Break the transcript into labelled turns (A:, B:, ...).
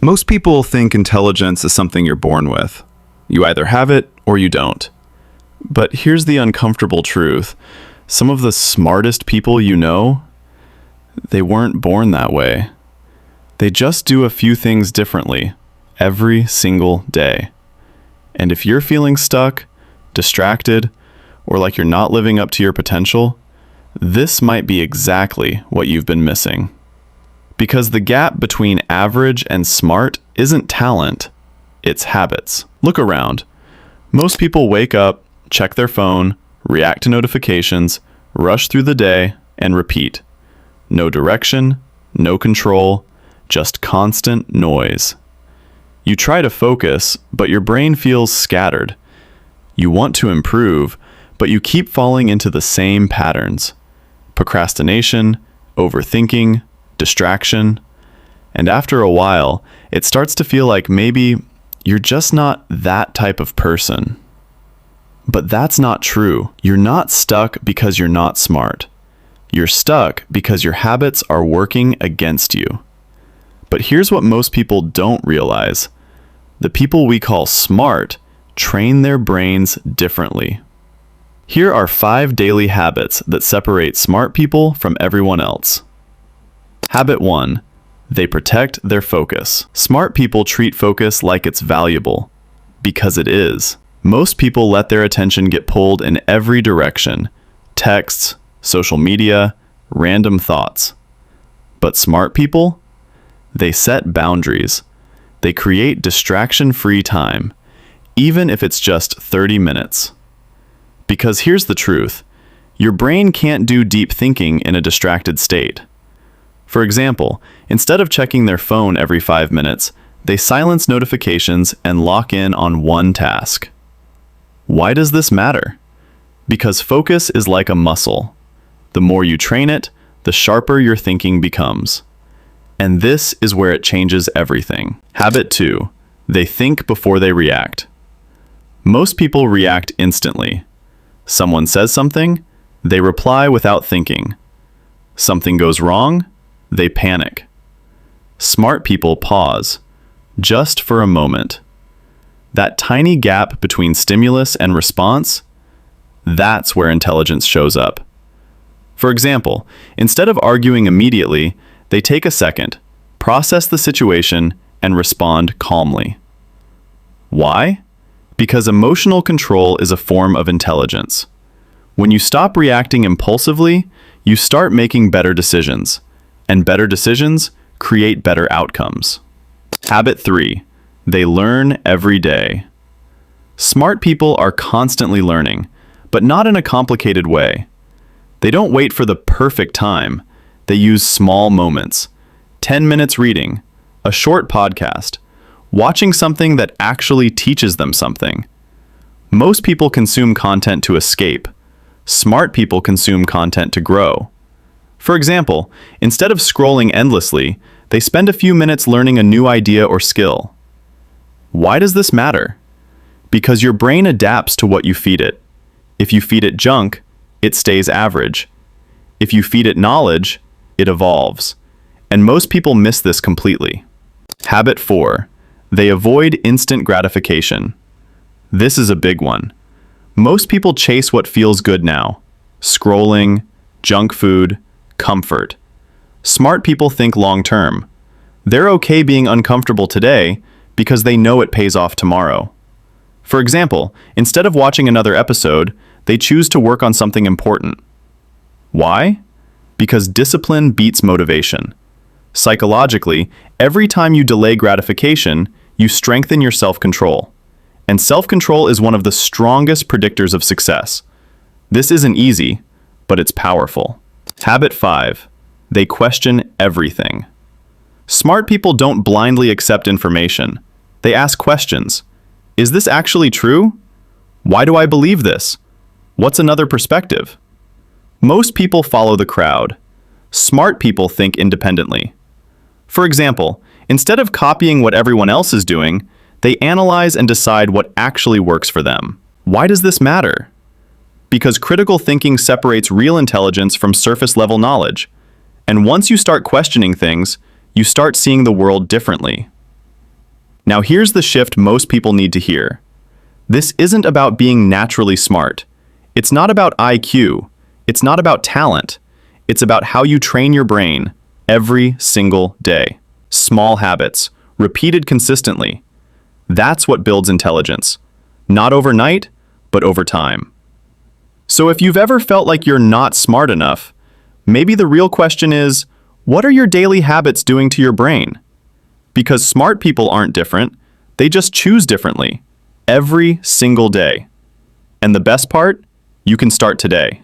A: Most people think intelligence is something you're born with. You either have it or you don't. But here's the uncomfortable truth. Some of the smartest people you know, they weren't born that way. They just do a few things differently every single day. And if you're feeling stuck, distracted, or like you're not living up to your potential, this might be exactly what you've been missing. Because the gap between average and smart isn't talent, it's habits. Look around. Most people wake up, check their phone, react to notifications, rush through the day, and repeat. No direction, no control, just constant noise. You try to focus, but your brain feels scattered. You want to improve, but you keep falling into the same patterns. Procrastination, overthinking, distraction. And after a while, it starts to feel like maybe you're just not that type of person. But that's not true. You're not stuck because you're not smart. You're stuck because your habits are working against you. But here's what most people don't realize. The people we call smart train their brains differently. Here are 5 daily habits that separate smart people from everyone else. Habit 1. They protect their focus. Smart people treat focus like it's valuable, because it is. Most people let their attention get pulled in every direction. Texts, social media, random thoughts. But smart people? They set boundaries. They create distraction-free time, even if it's just 30 minutes. Because here's the truth. Your brain can't do deep thinking in a distracted state. For example, instead of checking their phone every 5 minutes, they silence notifications and lock in on one task. Why does this matter? Because focus is like a muscle. The more you train it, the sharper your thinking becomes. And this is where it changes everything. Habit 2. They think before they react. Most people react instantly. Someone says something, they reply without thinking. Something goes wrong, they panic. Smart people pause, just for a moment. That tiny gap between stimulus and response, that's where intelligence shows up. For example, instead of arguing immediately, they take a second, process the situation, and respond calmly. Why? Because emotional control is a form of intelligence. When you stop reacting impulsively, you start making better decisions, and better decisions create better outcomes. Habit 3. They learn every day. Smart people are constantly learning, but not in a complicated way. They don't wait for the perfect time. They use small moments. 10 minutes reading, a short podcast, watching something that actually teaches them something. Most people consume content to escape. Smart people consume content to grow. For example, instead of scrolling endlessly, they spend a few minutes learning a new idea or skill. Why does this matter? Because your brain adapts to what you feed it. If you feed it junk, it stays average. If you feed it knowledge, it evolves. And most people miss this completely. Habit 4. They avoid instant gratification. This is a big one. Most people chase what feels good now. Scrolling, junk food, comfort. Smart people think long-term. They're okay being uncomfortable today because they know it pays off tomorrow. For example, instead of watching another episode, they choose to work on something important. Why? Because discipline beats motivation. Psychologically, every time you delay gratification, you strengthen your self-control. And self-control is one of the strongest predictors of success. This isn't easy, but it's powerful. Habit 5. They question everything. Smart people don't blindly accept information. They ask questions. Is this actually true? Why do I believe this? What's another perspective? Most people follow the crowd. Smart people think independently. For example, instead of copying what everyone else is doing, they analyze and decide what actually works for them. Why does this matter? Because critical thinking separates real intelligence from surface-level knowledge. And once you start questioning things, you start seeing the world differently. Now here's the shift most people need to hear. This isn't about being naturally smart. It's not about IQ. It's not about talent. It's about how you train your brain every single day. Small habits, repeated consistently. That's what builds intelligence. Not overnight, but over time. So if you've ever felt like you're not smart enough, maybe the real question is, what are your daily habits doing to your brain? Because smart people aren't different, they just choose differently every single day. And the best part? You can start today.